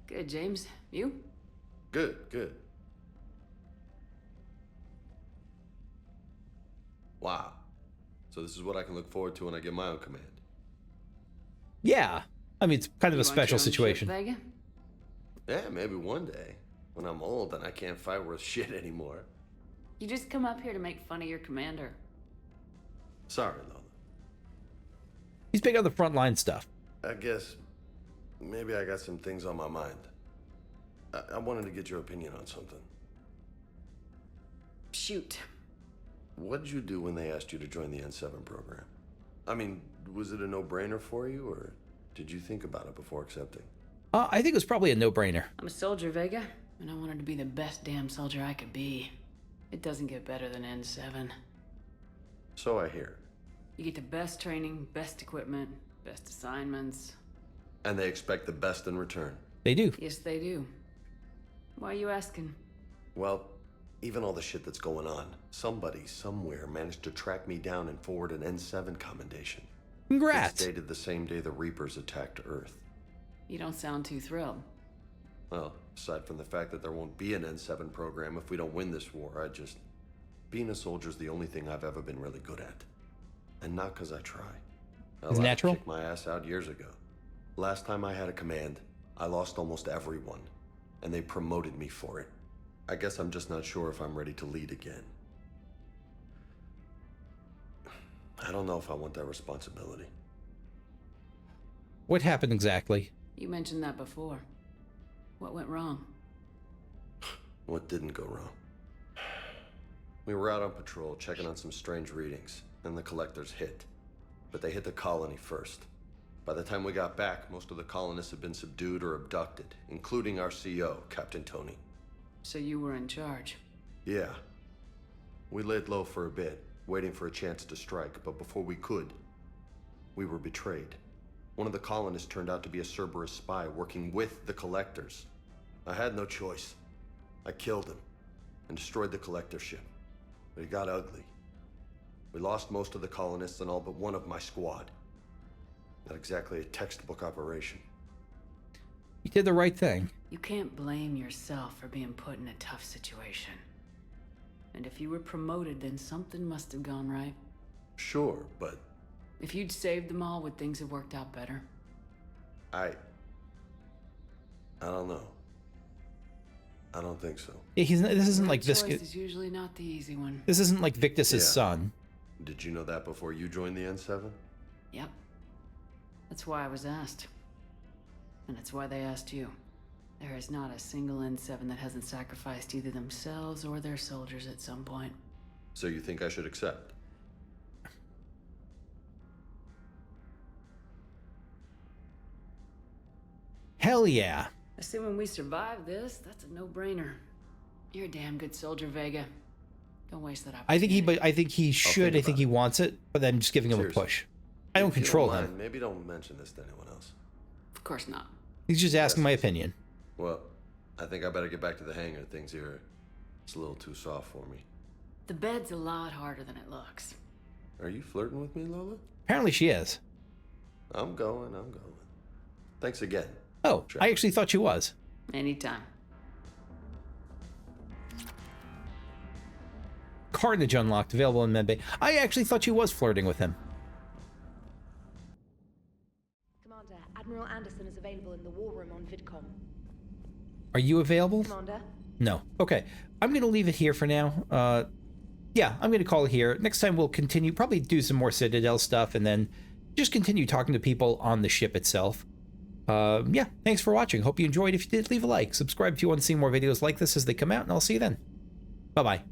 Good, James. You? Good, good. Wow. So this is what I can look forward to when I get my own command. Yeah. I mean, it's kind of a special situation. Vega? Yeah, maybe one day. When I'm old and I can't fight worth shit anymore. You just come up here to make fun of your commander. Sorry, Lola. He's big on the frontline stuff. I guess maybe I got some things on my mind. I wanted to get your opinion on something. Shoot. What did you do when they asked you to join the N7 program? I mean, was it a no-brainer for you, or did you think about it before accepting? I think it was probably a no-brainer. I'm a soldier, Vega, and I wanted to be the best damn soldier I could be. It doesn't get better than N7. So I hear. You get the best training, best equipment, best assignments. And they expect the best in return. They do. Yes, they do. Why are you asking? Well, even all the shit that's going on, somebody somewhere managed to track me down and forward an N7 commendation. Congrats. It's dated the same day the Reapers attacked Earth. You don't sound too thrilled. Well, aside from the fact that there won't be an N7 program if we don't win this war, being a soldier's the only thing I've ever been really good at. And not because I try. It's natural. I kicked my ass out years ago. Last time I had a command, I lost almost everyone. And they promoted me for it. I guess I'm just not sure if I'm ready to lead again. I don't know if I want that responsibility. What happened exactly? You mentioned that before. What went wrong? What didn't go wrong? We were out on patrol, checking on some strange readings, and the collectors hit. But they hit the colony first. By the time we got back, most of the colonists had been subdued or abducted, including our CO, Captain Tony. So you were in charge? Yeah. We laid low for a bit, waiting for a chance to strike, but before we could, we were betrayed. One of the colonists turned out to be a Cerberus spy working with the Collectors. I had no choice. I killed him and destroyed the Collector ship. But it got ugly. We lost most of the colonists and all but one of my squad. Not exactly a textbook operation. You did the right thing. You can't blame yourself for being put in a tough situation. And if you were promoted, then something must have gone right. Sure, but... If you'd saved them all, would things have worked out better? I don't know. I don't think so. Yeah, this isn't like this. Is usually not the easy one. This isn't like Victus's son. Did you know that before you joined the N7? Yep. That's why I was asked. And it's why they asked you. There is not a single N7 that hasn't sacrificed either themselves or their soldiers at some point. So you think I should accept? Hell yeah. Assuming we survive this, that's a no-brainer. You're a damn good soldier, Vega. Don't waste that opportunity. I think he should. I think he wants it, but I'm just giving him a push. I don't control him. Maybe don't mention this to anyone else. Of course not. He's just asking my opinion. Well, I think I better get back to the hangar. Things here, it's a little too soft for me. The bed's a lot harder than it looks. Are you flirting with me, Lola? Apparently she is. I'm going. Thanks again. Oh, I actually thought she was. Anytime. Carnage unlocked, available in Medbay. I actually thought she was flirting with him. Commander, Admiral Anderson is available in the war room on VidCom. Are you available? Commander? No. Okay. I'm going to leave it here for now. Yeah, I'm going to call it here. Next time we'll continue, probably do some more Citadel stuff, and then just continue talking to people on the ship itself. Yeah, thanks for watching. Hope you enjoyed. If you did, leave a like. Subscribe if you want to see more videos like this as they come out, and I'll see you then. Bye-bye.